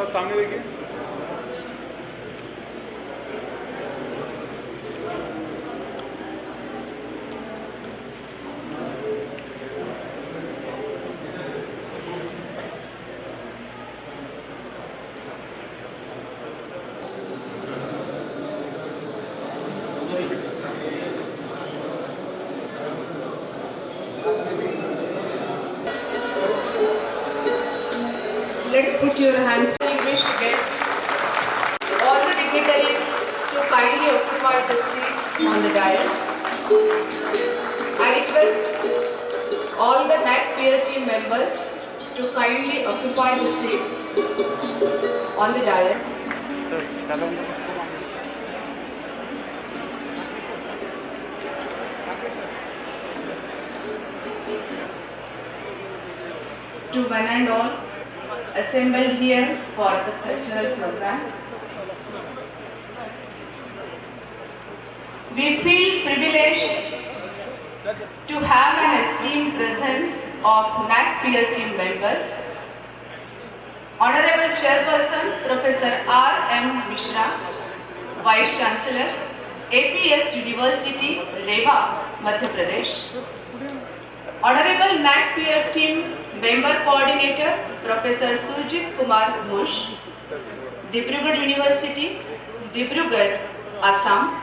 थोड़ा सामने देखिए। Let's put your hand. Distinguished guests, all the dignitaries to kindly occupy the seats on the dais. I request all the NAC peer team members to kindly occupy the seats on the dais. To one and all assembled here for the cultural program. We feel privileged to have an esteemed presence of NAC peer team members. Honorable Chairperson Professor R.M. Mishra, Vice Chancellor, APS University, Rewa, Madhya Pradesh. Honorable NAC peer team Member Coordinator Professor Surjit Kumar Ghosh, Dibrugarh University, Dibrugarh, Assam.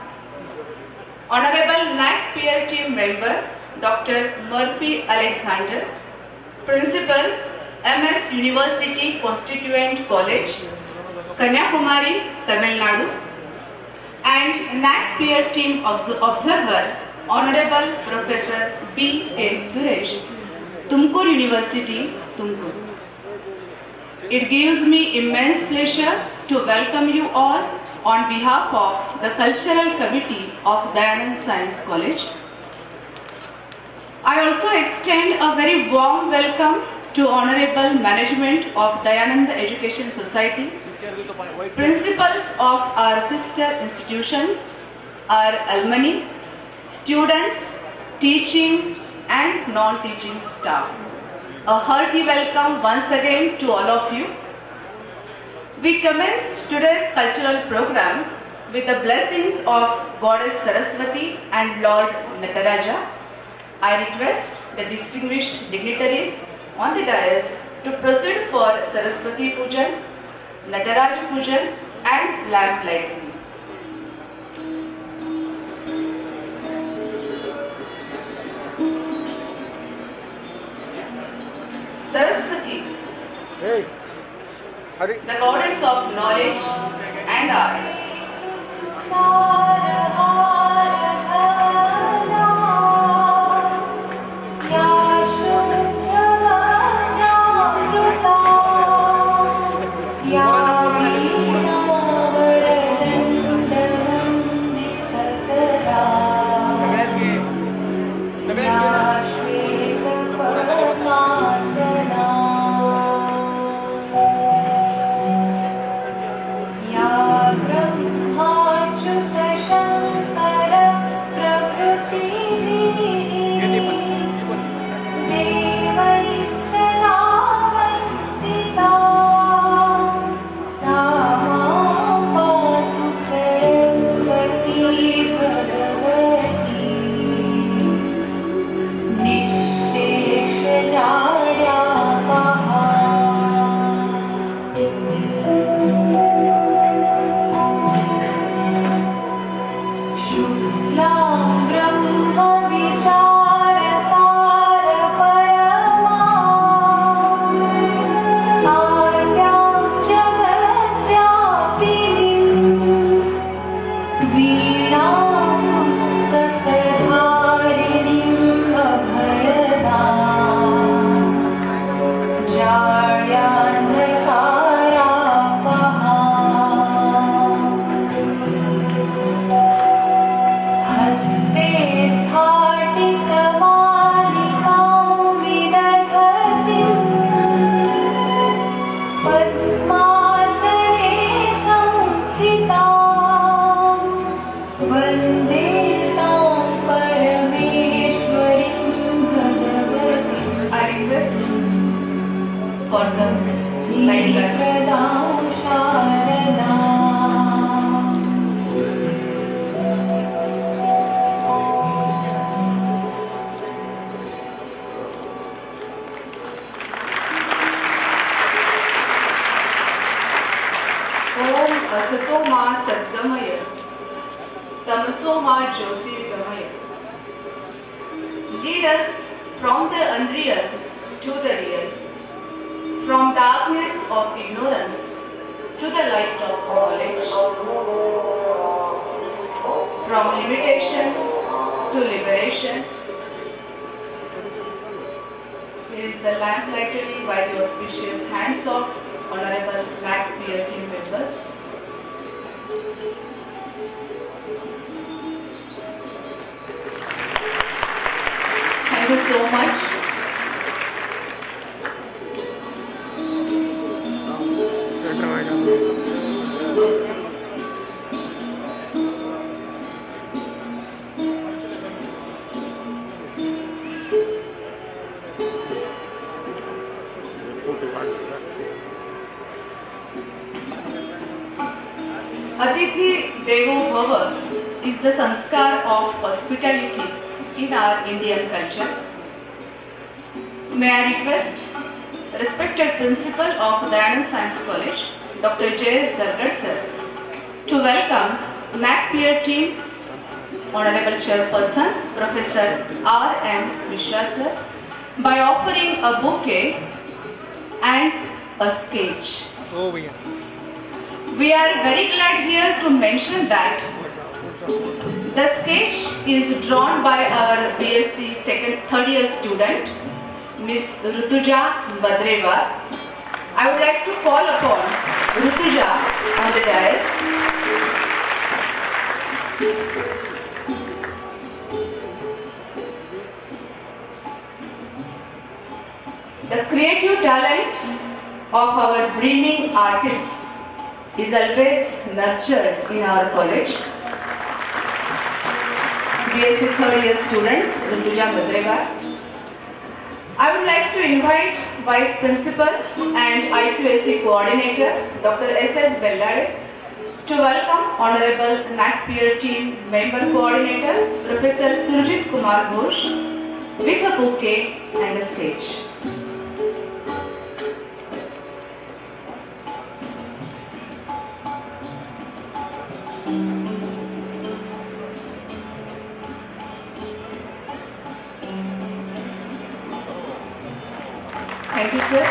Honorable NAC peer team member Dr. Murphy Alexander, Principal MS University Constituent College, Kanyakumari, Tamil Nadu, and NAC peer team observer Honorable Professor B.A. Suresh, Tumkur University, Tumkur. It gives me immense pleasure to welcome you all on behalf of the Cultural Committee of Dayanand Science College. I also extend a very warm welcome to Honorable Management of Dayanand Education Society, principals of our sister institutions, our alumni, students, teaching and non-teaching staff. A hearty welcome once again to all of you. We commence today's cultural program with the blessings of Goddess Saraswati and Lord Nataraja. I request the distinguished dignitaries on the dais to proceed for Saraswati Pujan, Nataraja Pujan and lamp lighting. Saraswati, the goddess of knowledge and arts. for the light. Tamaso Ma Jyotirgamaya. Lead us from the unreal to the real, from darkness of ignorance to the light of knowledge, from limitation to liberation. Here is the lamp lightning by the auspicious hands of Honorable MAC peer team members. Thank you so much. Atithi Devo Bhava is the sanskar of hospitality in our Indian culture. May I request respected principal of Dayanand Science College, Dr. J.S. Dargad sir, to welcome NAC peer team, Honorable Chairperson, Professor R.M. Mishra sir, by offering a bouquet and a sketch. Oh, yeah. We are very glad here to mention that the sketch is drawn by our BSc third year student, Miss Rutuja Badreva. I would like to call upon Rutuja on the dais. The creative talent of our brimming artists is always nurtured in our college. BSc third year student Rutuja Badreva. I would like to invite Vice Principal and IQAC Coordinator Dr. S.S. Bellade to welcome Honorable NAC peer team Member Coordinator Professor Surjit Kumar Ghosh with a bouquet and a sketch. Thank you, sir.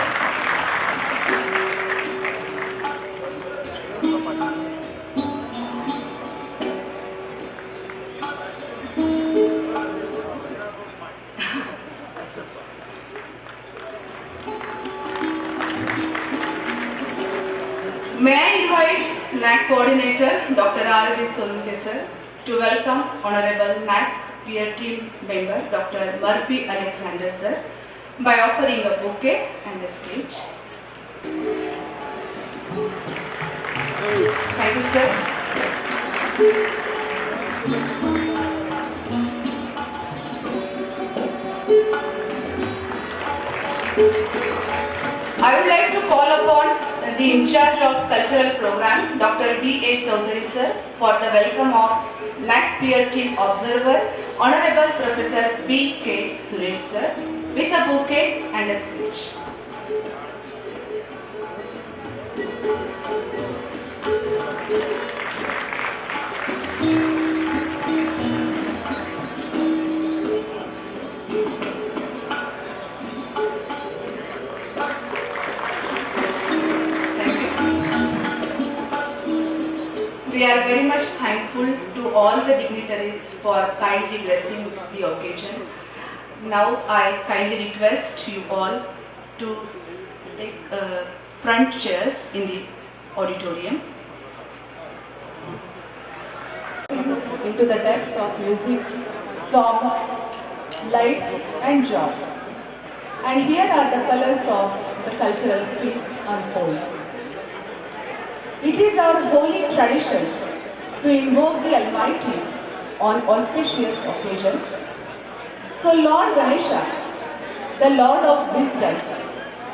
May I invite NAC Coordinator Dr. R.V. Solunke sir to welcome Honorable NAC peer team member Dr. Murphy Alexander sir by offering a bouquet and a sketch. Thank you, sir. I would like to call upon the in charge of cultural program, Dr. B.A. Chaudhary sir, for the welcome of NAC peer team observer, Honorable Professor B.K. Suresh sir, with a bouquet and a speech. Thank you. We are very much thankful to all the dignitaries for kindly blessing the occasion. Now I kindly request you all to take front chairs in the auditorium. Into the depth of music, song, lights and joy. And here are the colors of the cultural feast unfold. It is our holy tradition to invoke the Almighty on auspicious occasion. So Lord Ganesha, the Lord of wisdom,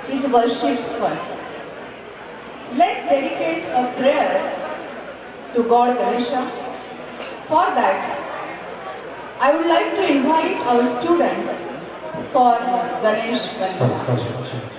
is worshipped first. Let's dedicate a prayer to God Ganesha. For that, I would like to invite our students for Ganesh Vandana.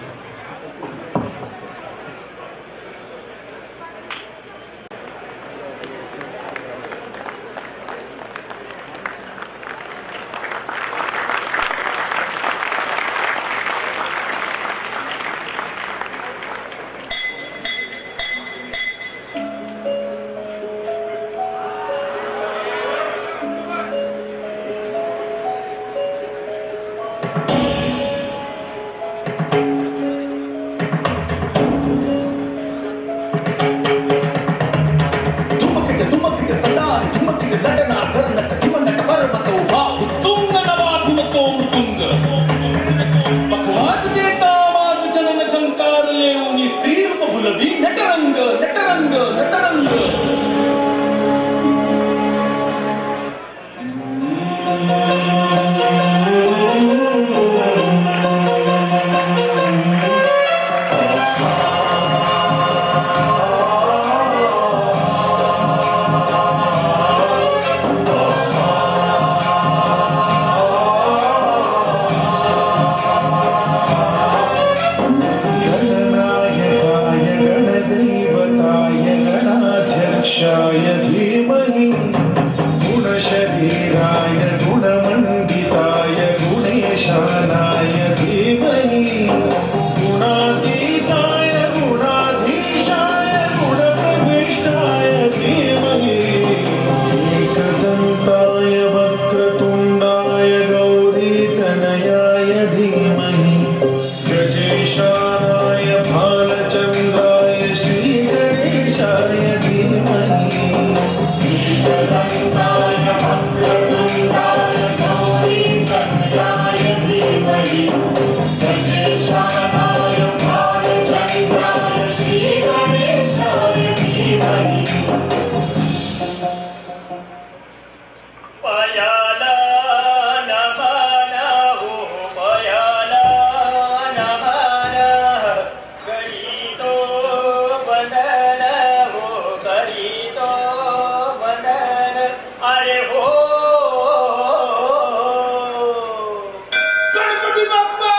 गुणशरीराय गुणमण्डिताय गुणेशानाय धीमहि गुणातीताय गुणाधीशाय गुणप्रविष्टाय धीमहि एकदन्ताय वक्रतुण्डाय गौरीतनयाय धीमहि गजेशानाय भालचन्द्राय श्रीगणेशाय धीमहि एकदन्ताय वक्रतुण्डाय गौरीतनयाय धीमहि गजेशानाय भालचन्द्राय श्रीगणेशाय धीमहि पयाला नमना हो पयाला नमना करीतो बंधन हो करीतो बंधन अरे हो Ganpati Bappa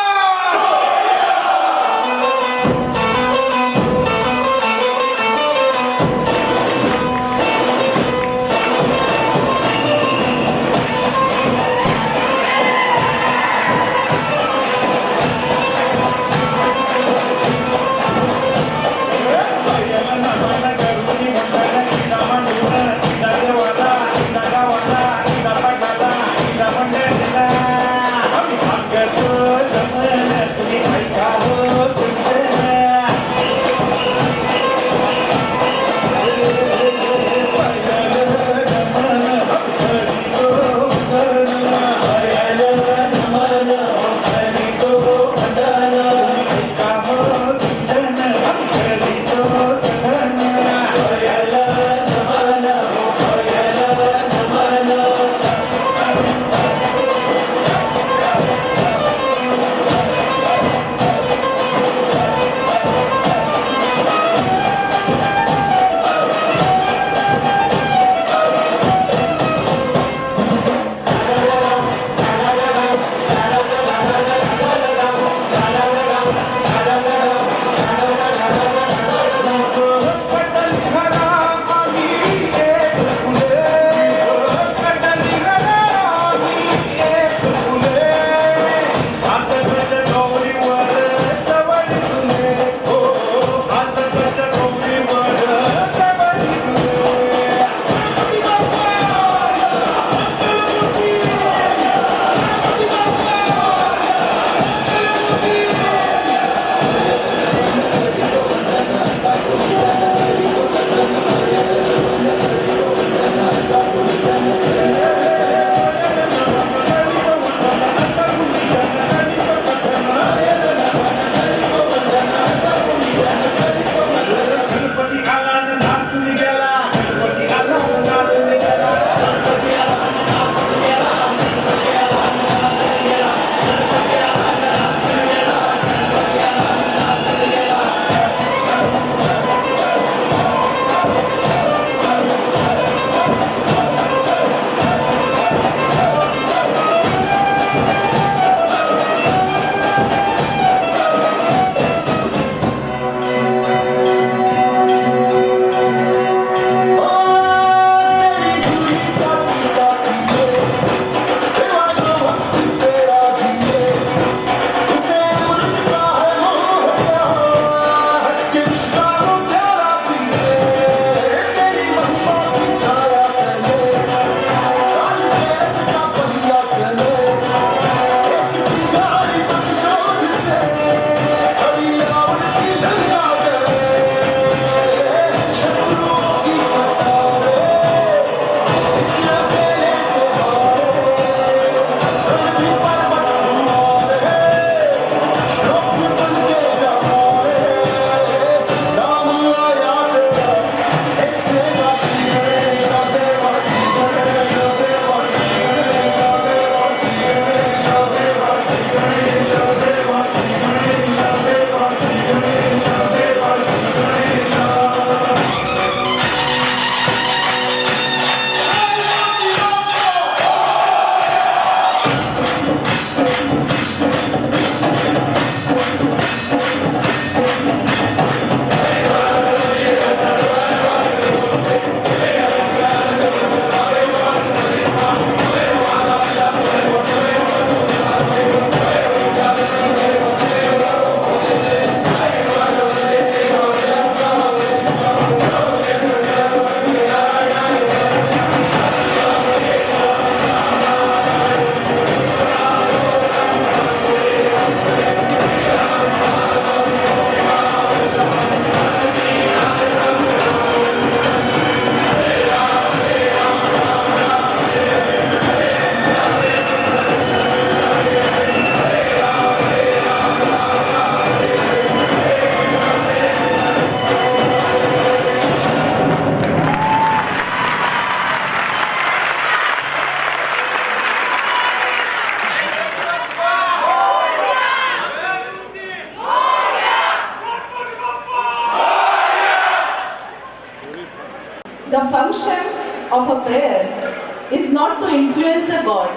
not to influence the God,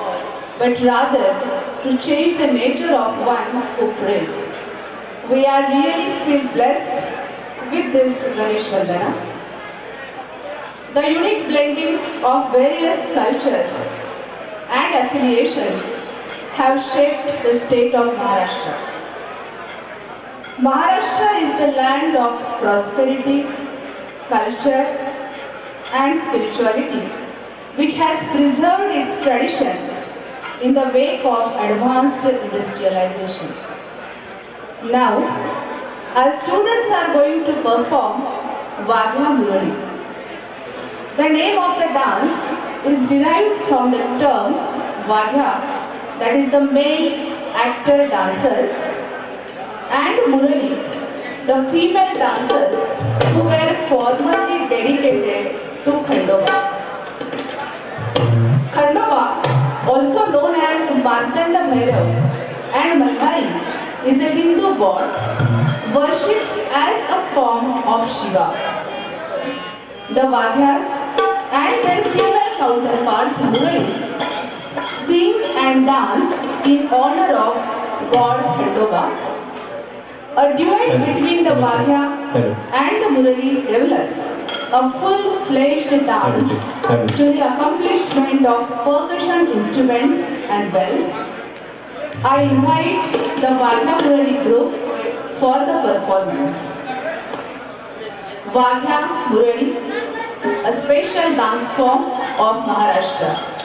but rather to change the nature of one who prays. We are really feel blessed with this Ganesh Vandana. The unique blending of various cultures and affiliations have shaped the state of Maharashtra. Maharashtra is the land of prosperity, culture and spirituality, which has preserved its tradition in the wake of advanced industrialization. Now, our students are going to perform Vaghya Murali. The name of the dance is derived from the terms Vaghya, that is the male actor dancers, and Murali, the female dancers who were formerly dedicated to Khandova. Khandova, also known as Martanda Bhairav and Malhari, is a Hindu god worshipped as a form of Shiva. The Vaghyas and their female counterparts Muralis sing and dance in honor of god Khandova. A duet between the Vaghya and the Murali develops a full-fledged dance to the accomplishment of percussion instruments and bells. I invite the Vaghya Murali group for the performance. Vaghya Murali, a special dance form of Maharashtra.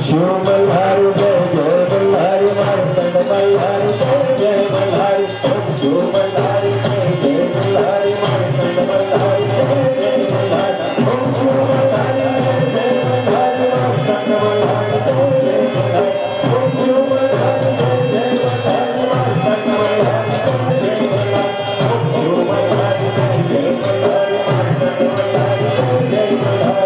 Shiv Malhari जय जय मल्हारी मार्तंड मल्हारी जय जय मल्हारी शिव मल्हारी जय जय मल्हारी मार्तंड मल्हारी जय जय मल्हारी शिव मल्हारी जय जय मल्हारी मार्तंड मल्हारी जय जय मल्हारी शिव मल्हारी जय जय मल्हारी मार्तंड मल्हारी जय जय मल्हारी शिव मल्हारी जय जय मल्हारी मार्तंड मल्हारी जय जय मल्हारी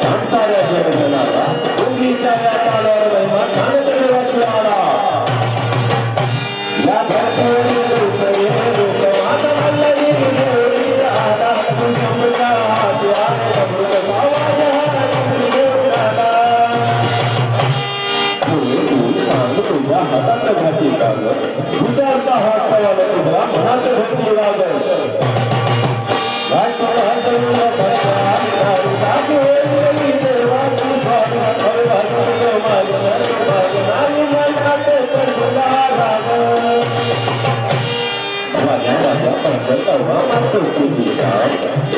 सांसाऱ्या जगजनाला उंगीच्या या तालावर महिमा सांगत देवाची आला या धरतीवरील सगळे लोक आता मल्हारी देवरी आला तुझ्या हाती आहे अमृत सावाज हा देवराला सांग तुझ्या हातात घाटी कागद विचारता हा सवाल तुझ्या मनात घाटी लागल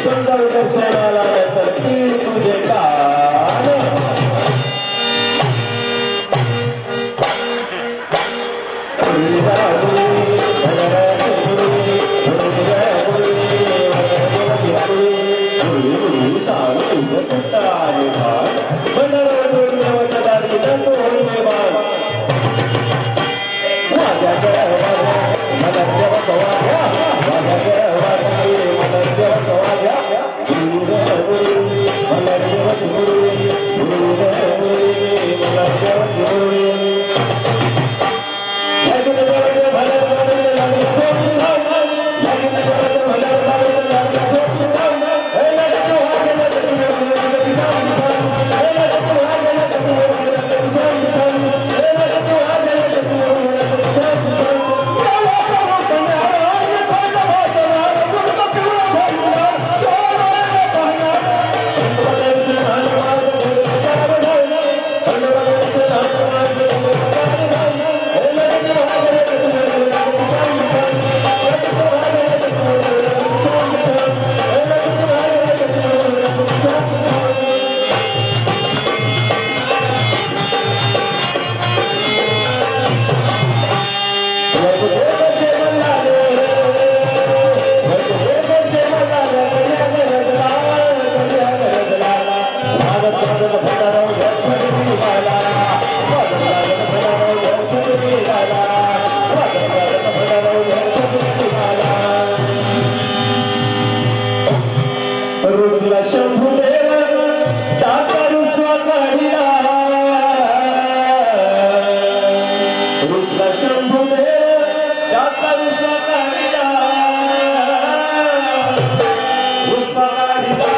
सुंदर दर्शनाला नंतर तीळ तुझे कान सांग तुझं कुठं आहे भाग बंधाऱ्यावर जोडण्यावरच्या दारीला चोळून बाण माझ्या मला देवा चव्हाण्या माझ्या देवा मला देवा चव्हाण्या मला देवा चुरी मला देवा चुरी रुसला शंभुदेव ताका रुसवा काढिला रुसला शंभुदेव ताका रुसवा काढिला रुसवा काढिला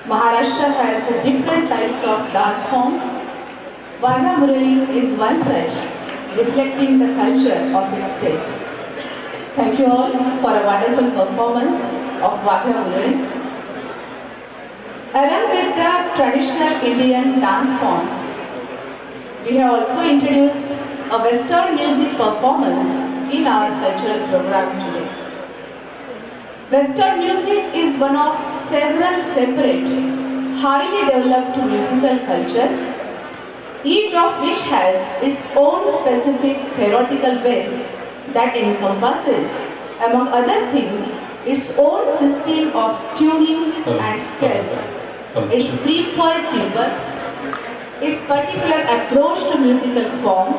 Maharashtra has different types of dance forms. Vaghra Murali is one such, reflecting the culture of its state. Thank you all for a wonderful performance of Vaghra Murali. Along with the traditional Indian dance forms, we have also introduced a Western music performance in our cultural program today. Western music is one of several separate, highly developed musical cultures, each of which has its own specific theoretical base that encompasses, among other things, its own system of tuning and scales, its preferred timbres, its particular approach to musical form,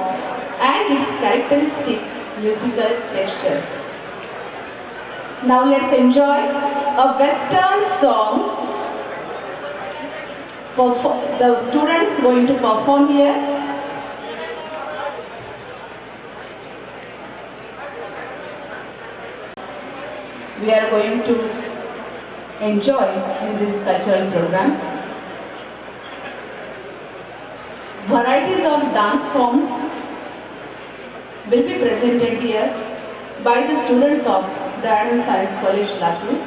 and its characteristic musical textures. Now let's enjoy a Western song. The students going to perform here. We are going to enjoy in this cultural program. Varieties of dance forms will be presented here by the students of Dayanand Science College, Latur.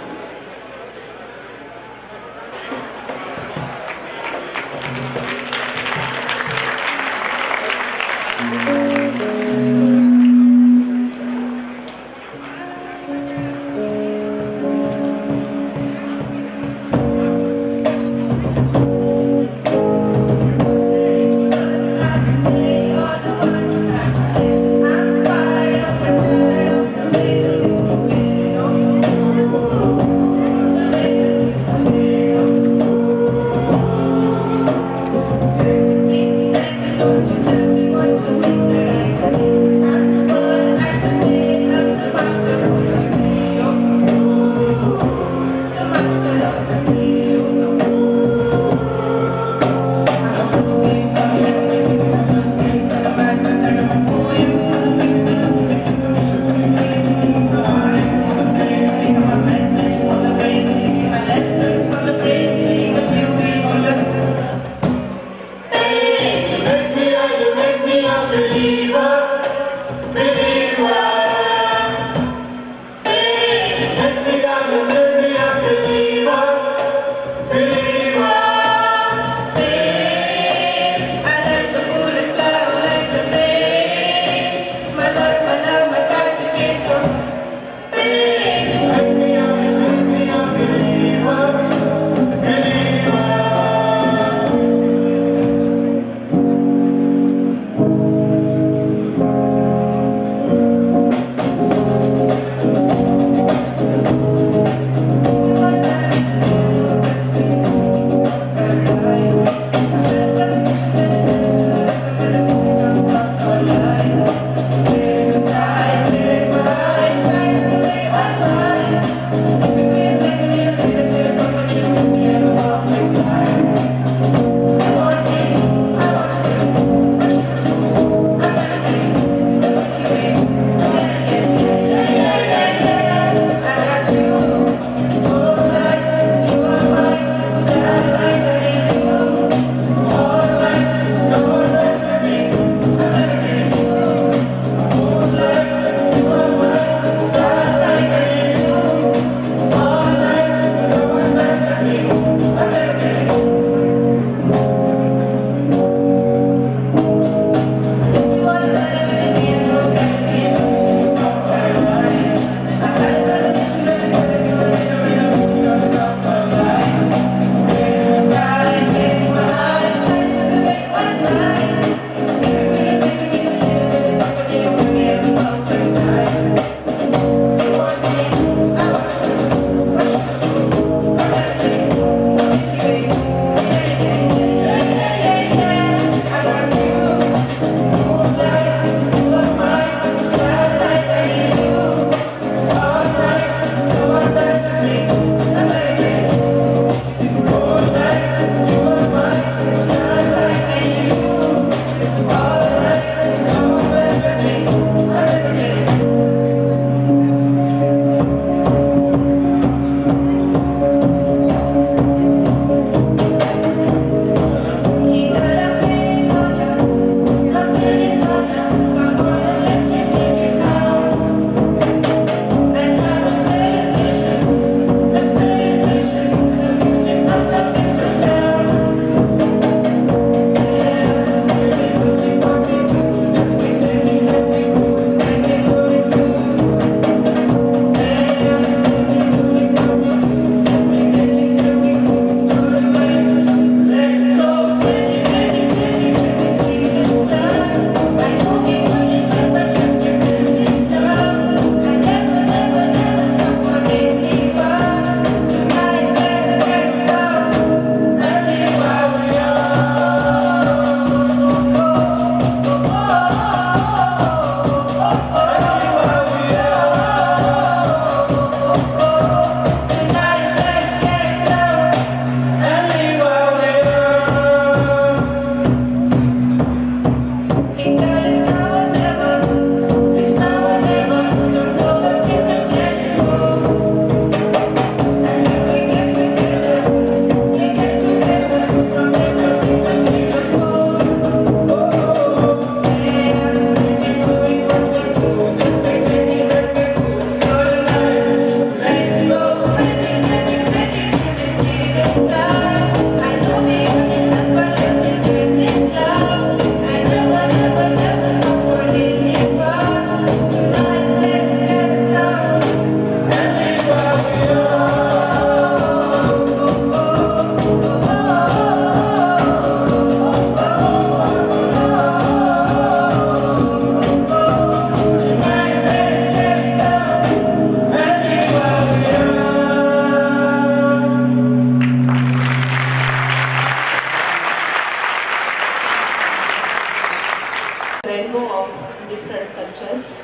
rainbow of different cultures.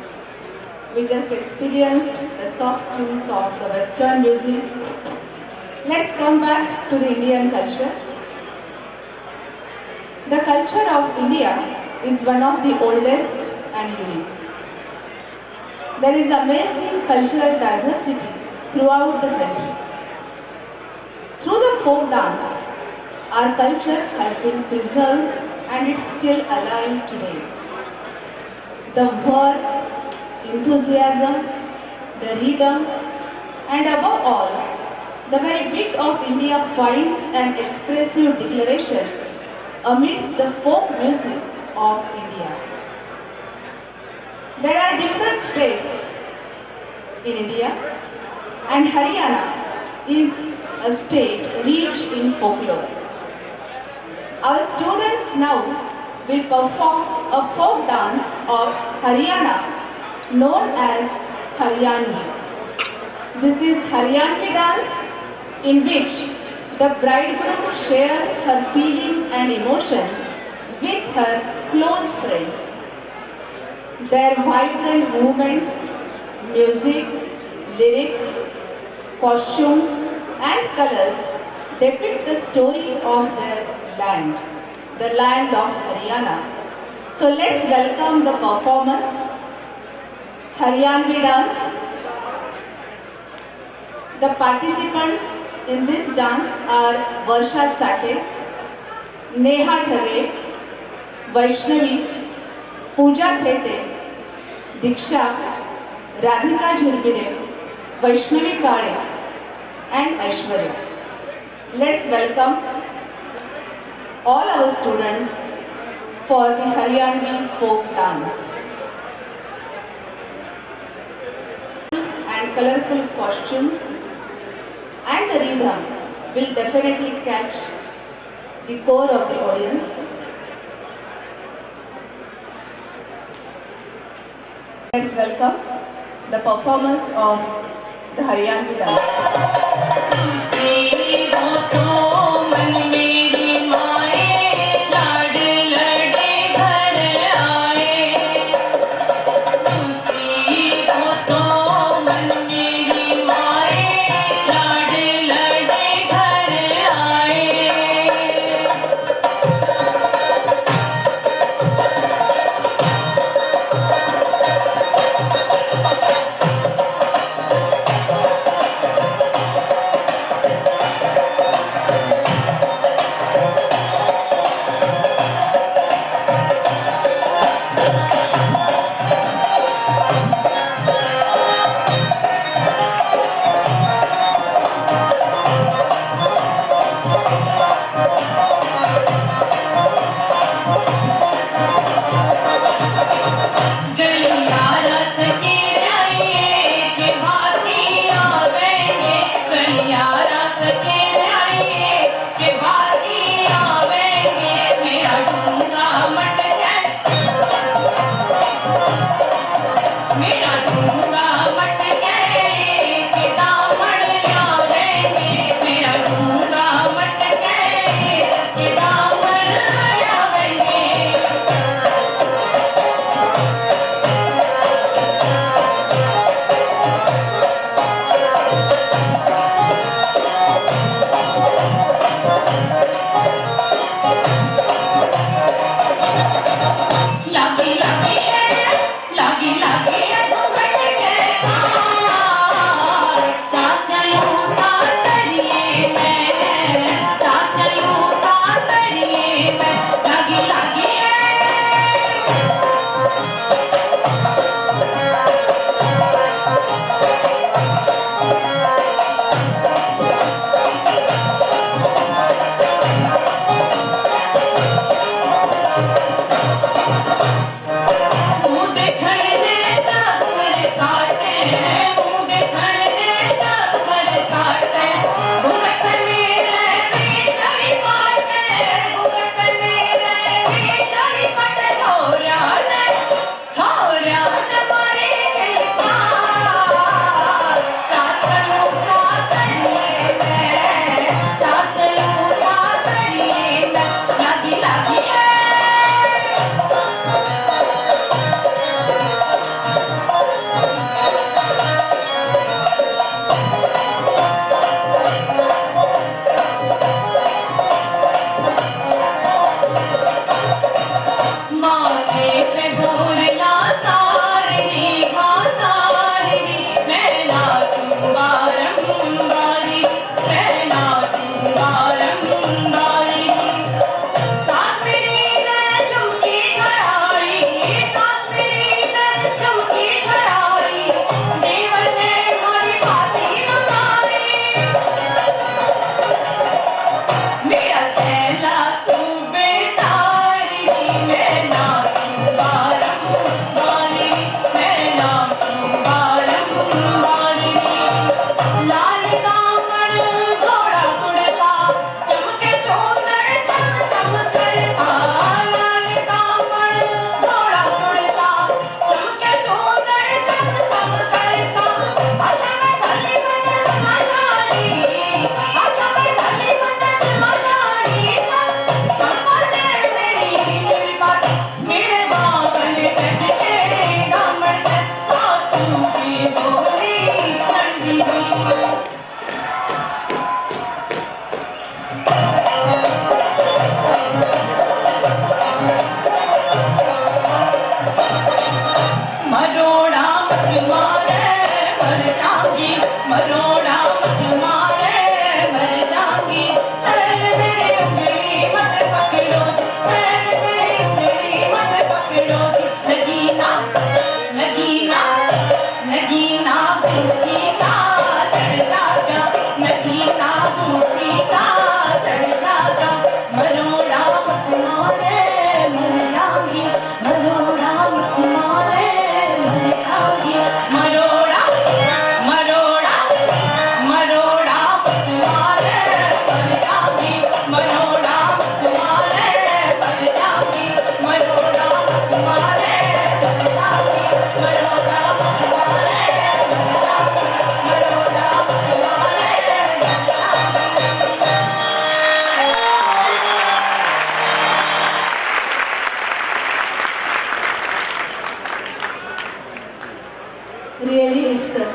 We just experienced the soft tunes of the Western music. Let's come back to the Indian culture. The culture of India is one of the oldest and unique. There is amazing cultural diversity throughout the country. Through the folk dance, our culture has been preserved and it's still alive today. The work, enthusiasm, the rhythm, and above all, the very bit of India finds an expressive declaration amidst the folk music of India. There are different states in India, and Haryana is a state rich in folklore. Our students now will perform a folk dance of Haryana known as Haryanvi. This is Haryanvi dance in which the bridegroom shares her feelings and emotions with her close friends. Their vibrant movements, music, lyrics, costumes and colors depict the story of their land, the land of Haryana. So let's welcome the performance, Haryanvi dance. The participants in this dance are Varsha Chate, Neha Dhage, Vaishnavi, Pooja Thete, Diksha, Radhika Jhurbire, Vaishnavi Kale and Aishwarya. Let's welcome all our students for the Haryanvi folk dance. And colorful costumes and the rhythm will definitely catch the core of the audience. Let's welcome the performance of the Haryanvi dance.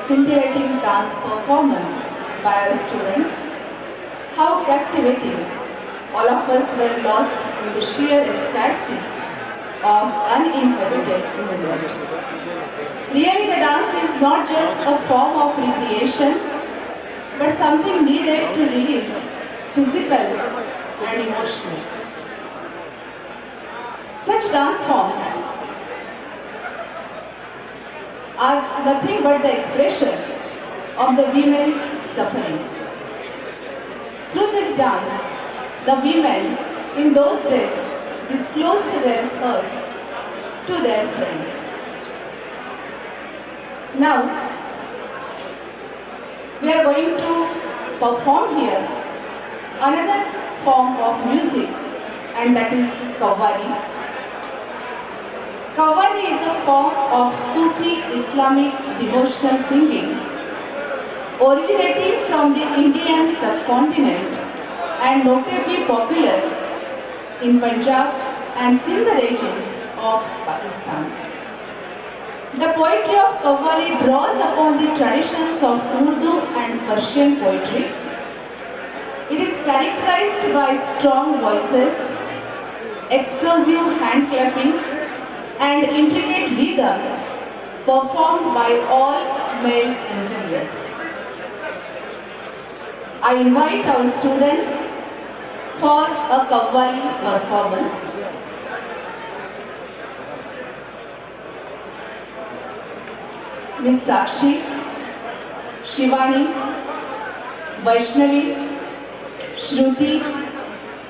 scintillating dance performance by our students. How captivating! All of us were lost in the sheer ecstasy of uninhabited world. Really, the dance is not just a form of recreation, but something needed to release physical and emotional. Such dance forms are nothing but the expression of the women's suffering. Through this dance, the women in those days disclosed their hurts to their friends. Now, we are going to perform here another form of music, and that is Qawwali. Qawwali is a form of Sufi Islamic devotional singing originating from the Indian subcontinent and notably popular in Punjab and Sindh regions of Pakistan. The poetry of Qawwali draws upon the traditions of Urdu and Persian poetry. It is characterized by strong voices, explosive hand clapping, and intricate rhythms performed by all male ensembles. I invite our students for a Qawwali performance. Miss Sakshi, Shivani, Vaishnavi, Shruti,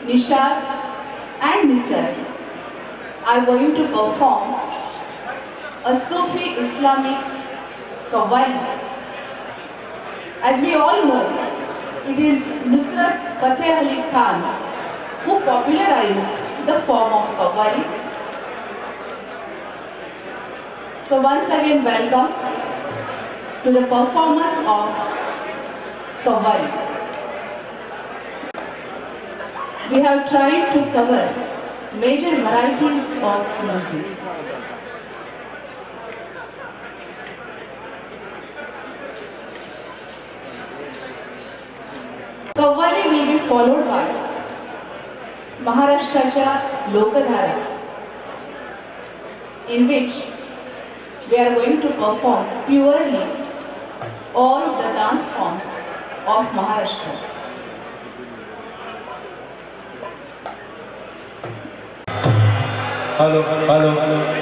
Nishad and Nisar are going to perform a Sufi Islamic Qawwali. As we all know, it is Nusrat Fateh Ali Khan who popularized the form of Qawwali. So once again, welcome to the performance of Qawwali. We have tried to cover major varieties of music. Qawwali will be followed by Maharashtracha Lokadhara, in which we are going to perform purely all the dance forms of Maharashtra. Hello, hello, hello.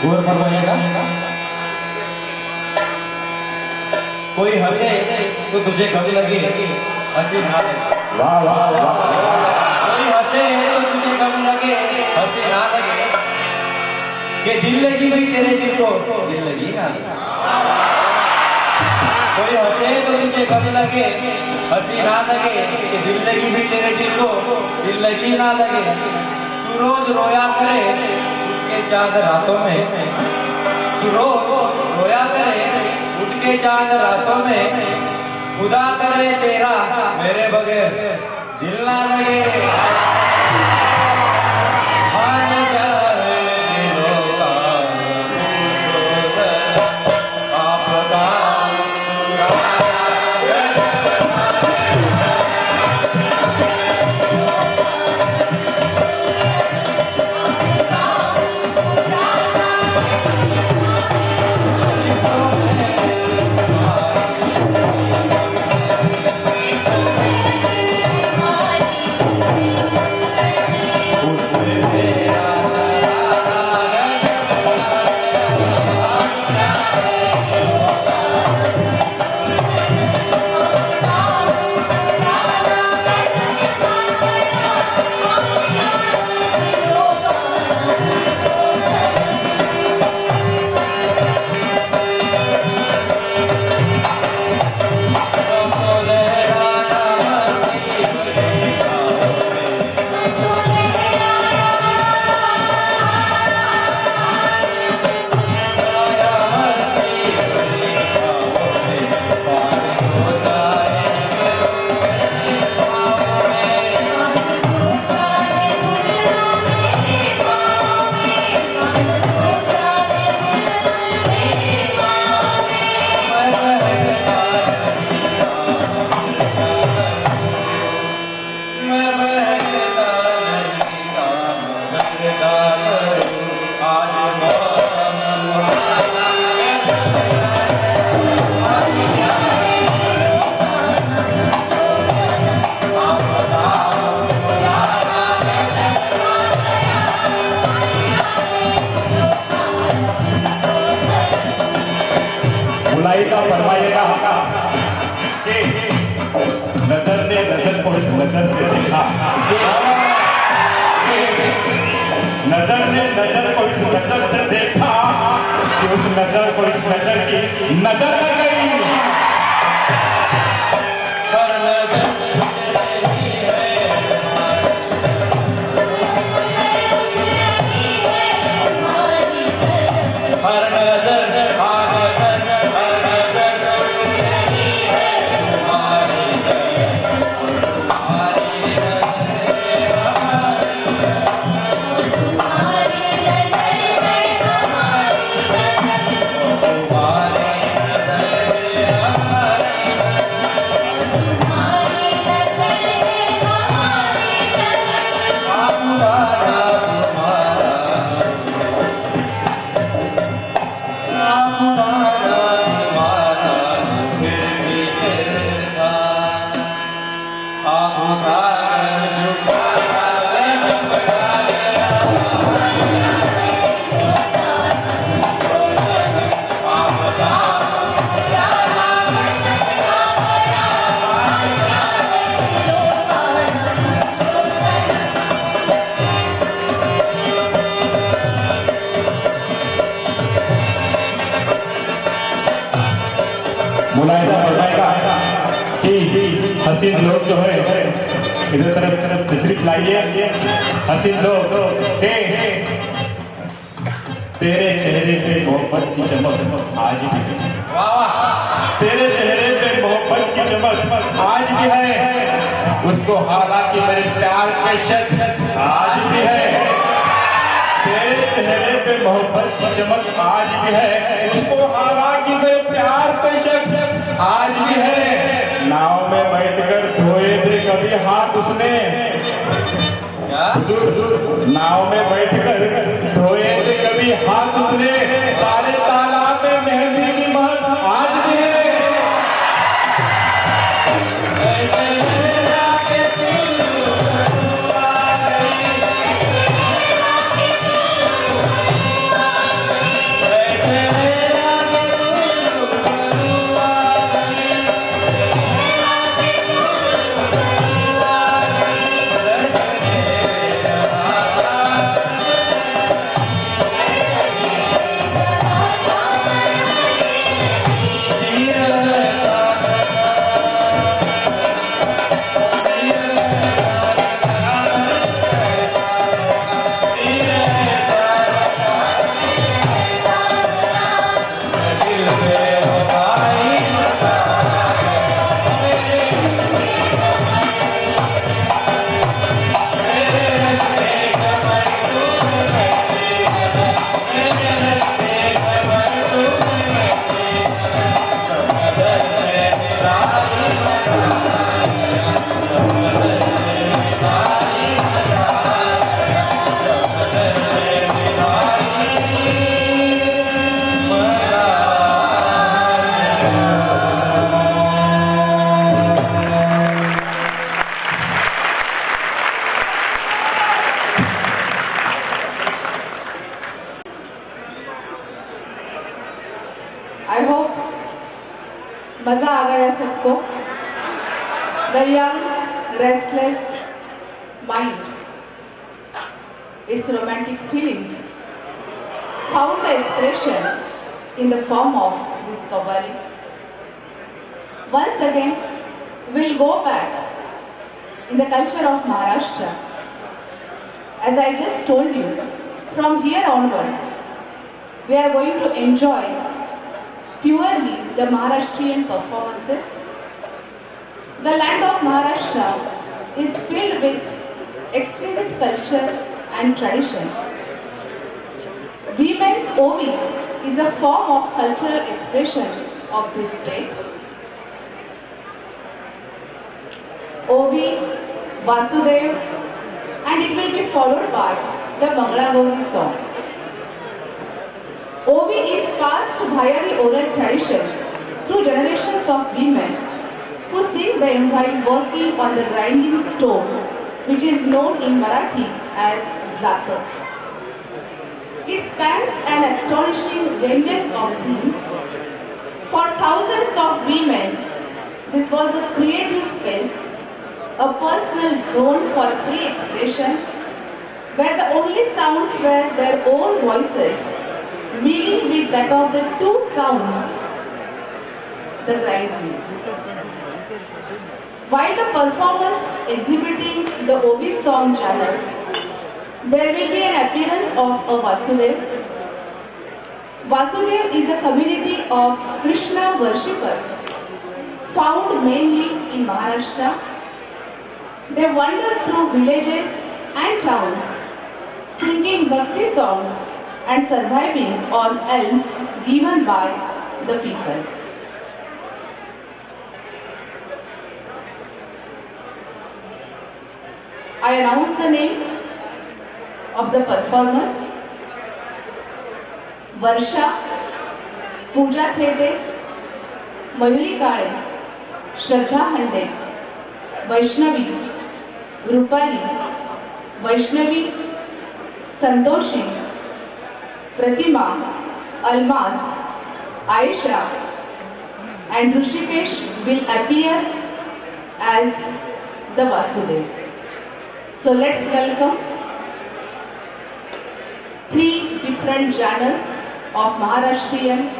गौर फरमाइएगा। कोई हंसे तो तुझे गम लगे, हंसी ना लगे। वाह वाह वाह। कोई हंसे तो तुझे गम लगे, हंसी ना लगे। कि दिल लगी नहीं तेरे दिल को, दिल लगी ना। कोई हंसे तो तुझे गम लगे, हंसी ना लगे। कि दिल लगी नहीं तेरे दिल को, दिल लगी ना लगे। तू रोज रोया करे के चांद रातों में, तू रोज रोया करे उठ के चांद रातों में। खुदा करे तेरा मेरे बगैर दिल ना लगे। हार जाए दिलों का आपका मुलायका फरमाइएगा कि नजर ने नजर को इस नजर से देखा, नजर ने नजर को इस नजर से देखा कि उस नजर को इस नजर की नजर लग गई। हर नजर तेरी है, हर नजर मुलायका फरमाएगा कि हसीन लोग जो है इधर तरफ तशरीफ लाइए। हसीन लोग तेरे चेहरे पे मोहब्बत की चमक आज भी है, तेरे चेहरे पे मोहब्बत की चमक आज भी है, उसको हालांकि मेरे प्यार के शक आज भी है। तेरे चेहरे पे मोहब्बत की चमक आज भी है, उसको हालांकि मेरे प्यार पे शक आज भी है। नाव में बैठकर धोए थे कभी हाथ उसने, हुजूर नाव में बैठकर धोए थे कभी हाथ उसने, सारे तालाब में मेहंदी की महक आज भी है। I hope मजा आ गया सबको. The young, restless mind, its romantic feelings found the expression in the form of this qawwali. Once again, we'll go back in the culture of Maharashtra. As I just told you, from here onwards, we are going to enjoy purely the Maharashtrian performances. The land of Maharashtra is filled with exquisite culture and tradition. Women's Ovi is a form of cultural expression of this state. Ovi, Vasudev, and it will be followed by the Mangala Gauri song. Ovi is passed via the oral tradition through generations of women who sing them while working on the grinding stone, which is known in Marathi as zakar. It spans an astonishing ranges of themes, For thousands of women, this was a creative space, a personal zone for free expression, where the only sounds were their own voices, meeting with that of the two sounds, the grinding. While the performers exhibiting the OV song channel, there will be an appearance of a Vasudev. Vasudev is a community of Krishna worshippers found mainly in Maharashtra. They wander through villages and towns, singing bhakti songs and surviving on alms given by the people. I announce the names of the performers. Varsha, Pooja Thede, Mayuri Kale, Shraddha Hande, Vaishnavi, Rupali, Vaishnavi, Santoshi, Pratima, Almas, Aisha and Rishikesh will appear as the Vasudev. So let's welcome three different genres of Maharashtrian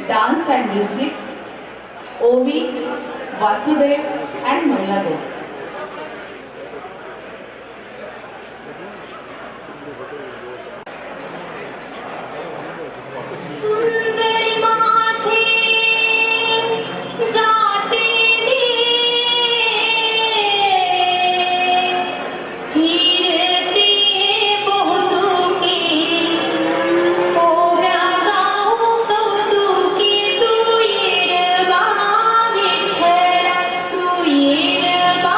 dance and music, Ovi, Vasudev and Mahalagau. सुंदर माझे जाते दे फिरते बहुतुके ओव्या गाऊ कौतुके तू येरबा विठ्ठला तू येरबा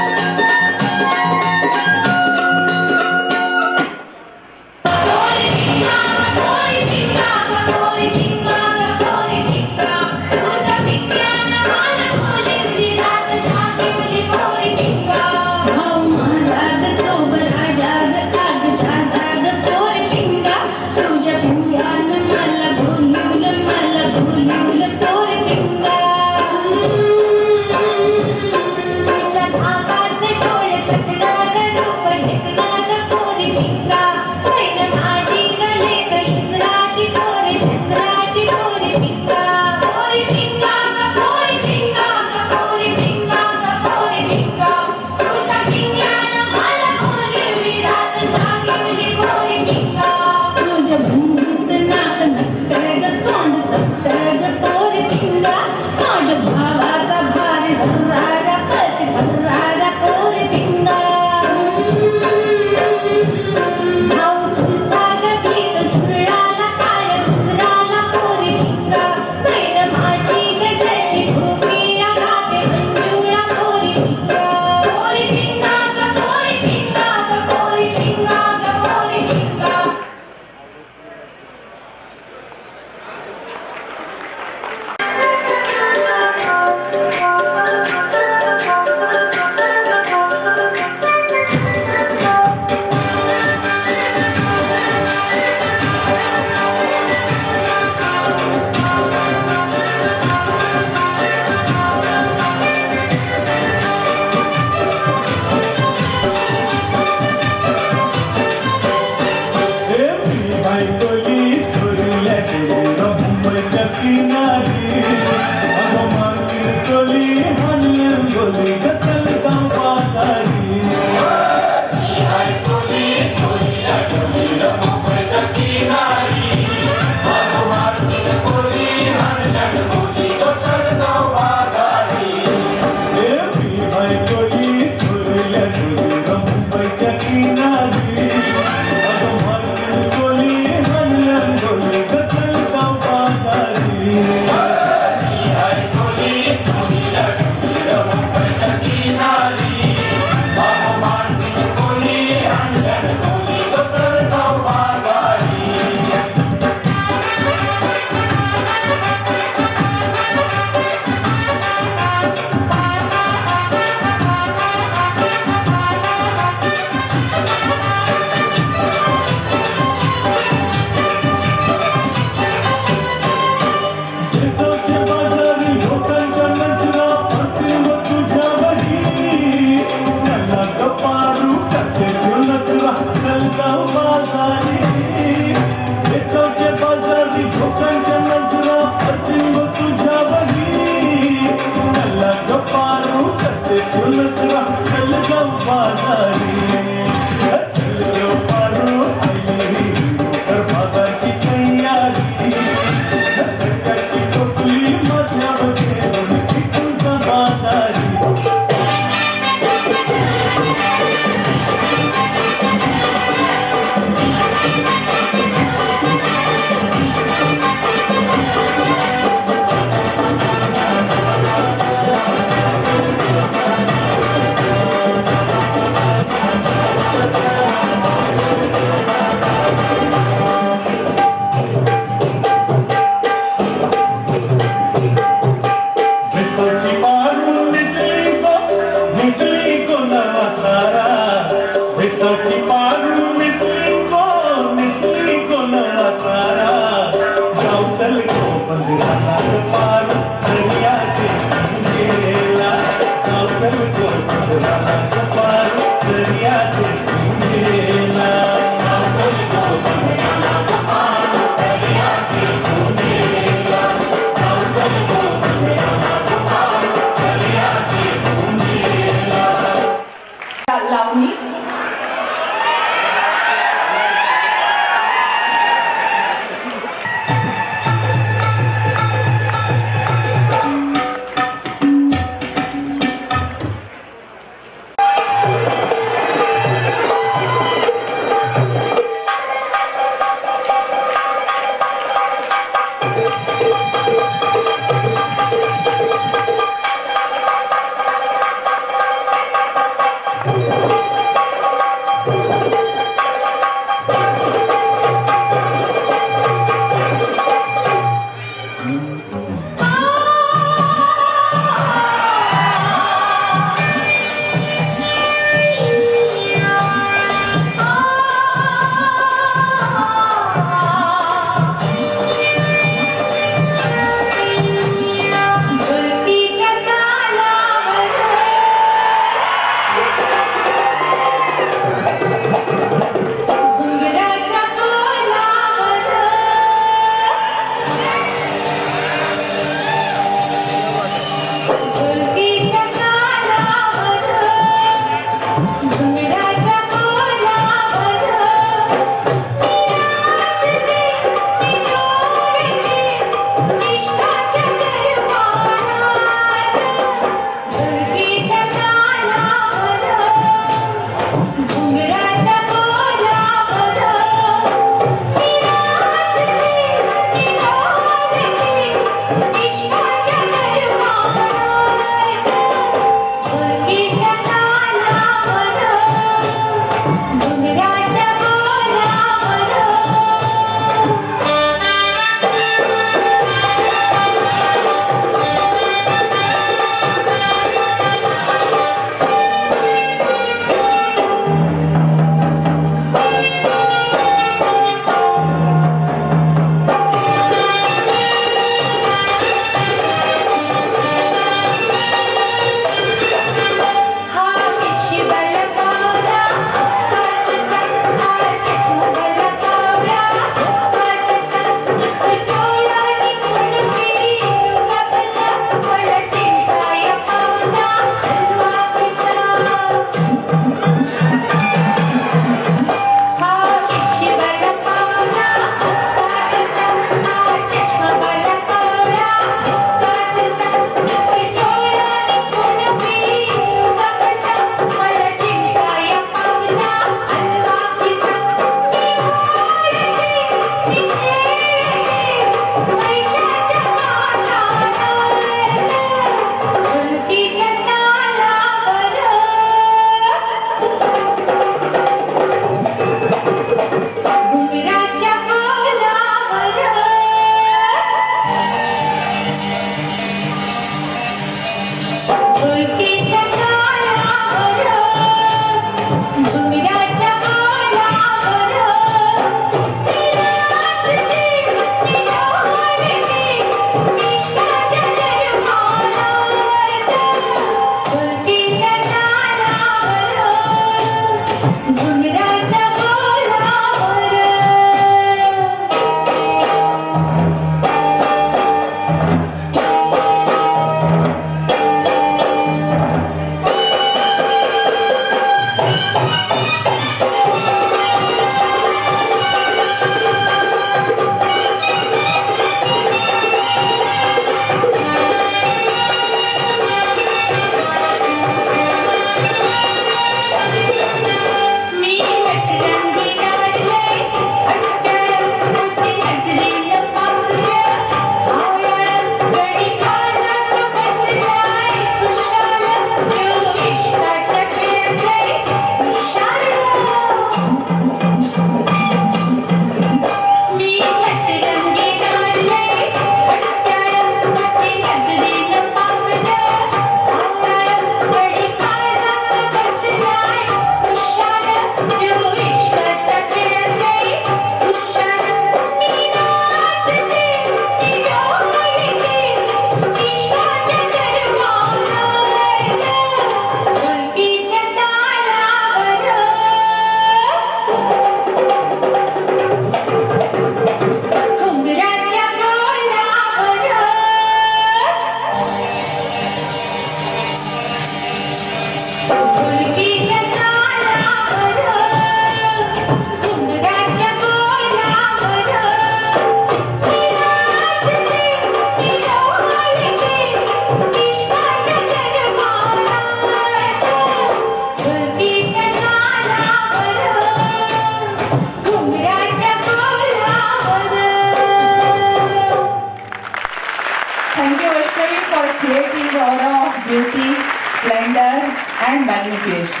and magnification.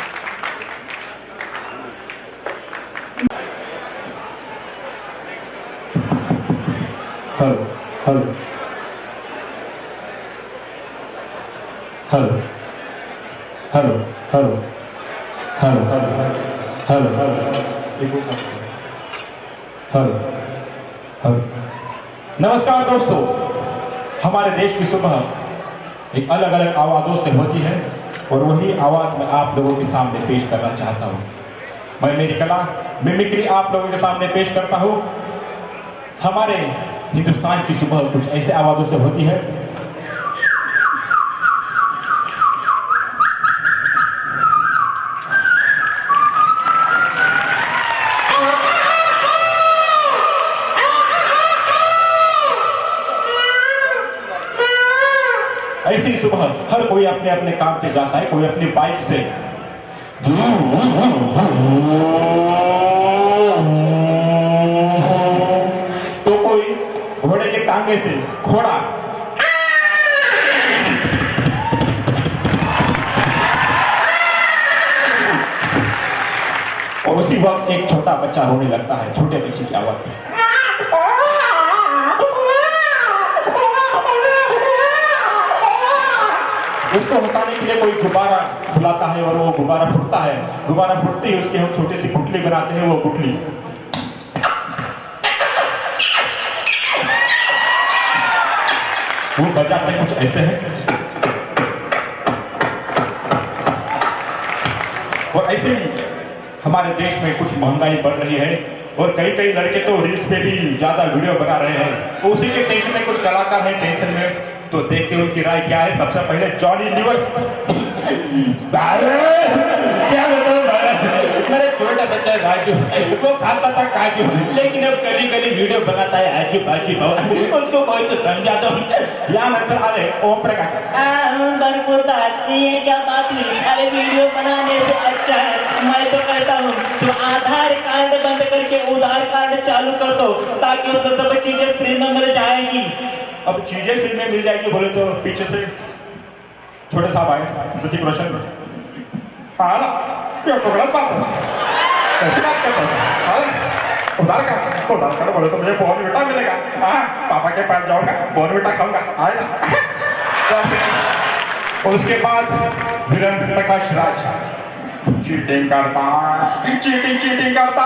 Hello hello hello hello hello hello hello hello hello. नमस्कार दोस्तों, हमारे देश की सुबह एक अलग अलग आवाज़ों से होती है और वही आवाज़ मैं आप लोगों के सामने पेश करना चाहता हूँ। मैं मेरी कला मिमिक्री आप लोगों के सामने पेश करता हूँ। हमारे हिंदुस्तान की सुबह कुछ ऐसे आवाज़ों से होती है। ऐसी ही सुबह हर कोई अपने अपने काम पे जाता है, कोई अपनी बाइक से, तो कोई घोड़े के टांगे से घोड़ा, और उसी वक्त एक छोटा बच्चा रोने लगता है छोटे बच्चे की आवाज में। उसको हंसाने के लिए कोई गुब्बारा फुलाता है और वो गुब्बारा फूटता है। गुब्बारा फूटते ही उसकी हम छोटी सी गुटली बनाते हैं। वो गुटली वो बजाते कुछ ऐसे है। और ऐसे ही हमारे देश में कुछ महंगाई बढ़ रही है और कई कई लड़के तो रील्स पे भी ज्यादा वीडियो बना रहे हैं। तो उसी के टेंशन में कुछ कलाकार हैं टेंशन में, तो देखते उनकी राय क्या है। सबसे पहले जॉनी लीवर, क्या बताऊं मेरा छोटा बच्चा राजू, वो खाता था काजू, लेकिन अब कभी कभी वीडियो बनाता है आजू बाजू बहुत, उसको बहुत तो समझा दो। यहाँ नंतर आले ओम प्रकाश, ये क्या बात हुई? अरे वीडियो बनाने से अच्छा है मैं तो कहता हूँ तो आधार कार्ड बंद करके उधार कार्ड चालू कर दो, ताकि उसमें सब चीजें फ्री में मिल जाएगी। अब चीजें फ्री में मिल जाएगी बोले तो पीछे से छोटे साहब आए, ऋतिक रोशन, कैसी बात करता है? उधार कार्ड बोले तो मुझे बॉर्नविटा मिलेगा। पापा के पास जाऊंगा, बॉर्नविटा खाऊंगा, आएगा। और उसके बाद विलन प्रकाश राज, चीटिंग करता है, चीटिंग करता है,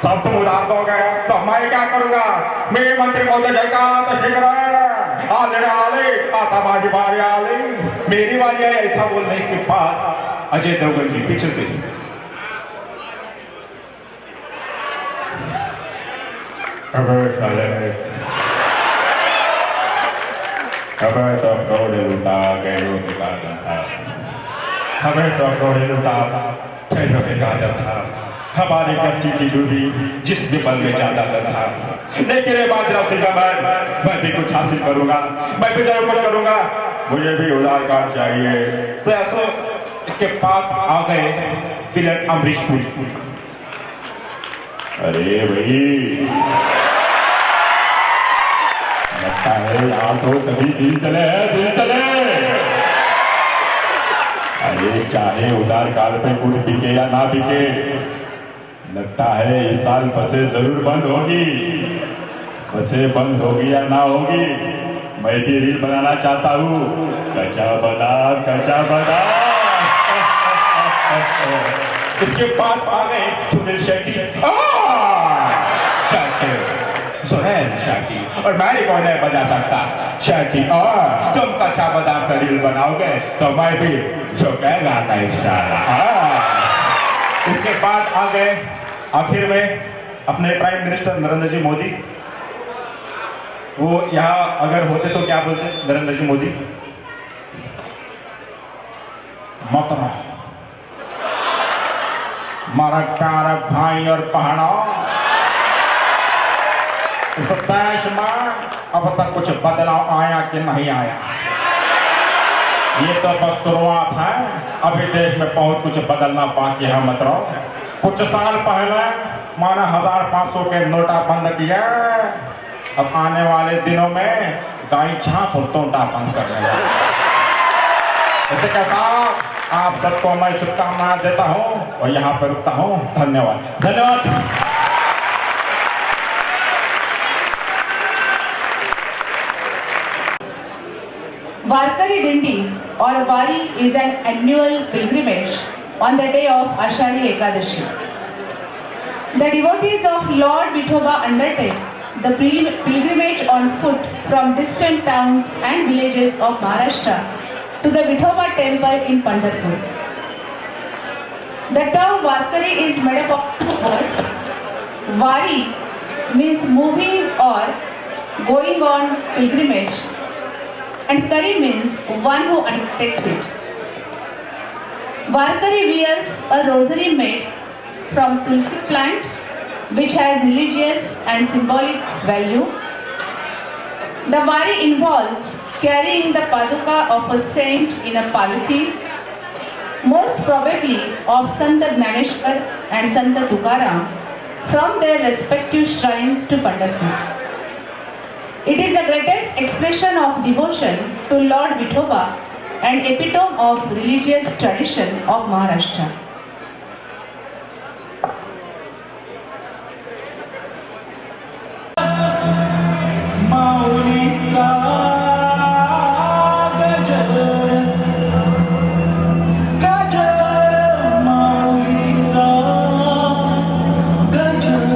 सब तुम उधार दोगे तो मैं क्या करूंगा? मैं मंत्री महोदय का तो शीघ्र आता माझी बारी आली, मेरी बारी है। ऐसा बोलने के बाद अजय देवगन जी पीछे से, हमें तो करोड़े लुटा गए हमें तो करोड़े लुटा था, हमारी घर चीटी डूबी जिस भी पल में ज्यादा था। लेकिन बाद मैं भी कुछ हासिल करूंगा, मैं भी जरूर कुछ करूंगा, मुझे भी उधार कार्ड चाहिए। तो ऐसा इसके बाद आ गए विलन अमरीश पुरी। अरे भाई लगता है यहाँ तो सभी दिल चले हैं, दिल चले। अरे चाहे उधार कार्ड पे कुछ बिके या ना बिके, लगता है इस साल बसें जरूर बंद होगी। बसें बंद होगी या ना होगी, मैं भी रील बनाना चाहता हूँ, कच्चा बादाम कच्चा बादाम। इसके बाद आ गए सुनील शेट्टी, सुनील शेट्टी, और मैं कौन है बजा सकता शेट्टी। और तुम कच्चा बादाम का रील बनाओगे तो मैं भी झुकेगा नहीं साला। इसके बाद आ गए आखिर में अपने प्राइम मिनिस्टर नरेंद्र जी मोदी। वो यहाँ अगर होते तो क्या बोलते नरेंद्र जी मोदी? मोहतरम मारा प्यारा भाई और बहनों, इस देश में अब तक कुछ बदलाव आया कि नहीं आया? ये तो बस शुरुआत है, अभी देश में बहुत कुछ बदलना बाकी है। मतलब कुछ साल पहले माना 1500 के नोटा बंद किया, अब आने वाले दिनों में गाय छाप और तोटा बंद कर रहे हैं। ऐसे कैसा आप सबको मैं शुभकामनाएं देता हूं और यहाँ पर रुकता हूं। धन्यवाद धन्यवाद। Varkari Dindi or Vari is an annual pilgrimage on the day of Ashadi Ekadashi. The devotees of Lord Vithoba undertake the pilgrimage on foot from distant towns and villages of Maharashtra to the Vithoba temple in Pandharpur. The term Varkari is made up of two words. Vari means moving or going on pilgrimage, and Kari means one who undertakes it. Varkari wears a rosary made from tulsi plant, which has religious and symbolic value. The Vari involves carrying the paduka of a saint in a palki, most probably of Sant Gnaneshwar and Sant Tukaram, from their respective shrines to Pandharpur. It is the greatest expression of devotion to Lord Vithoba and epitome of religious tradition of Maharashtra. माऊलीचा गजर गजर माऊलीचा गजर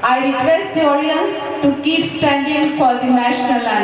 I request the audience to keep standing for the national anthem.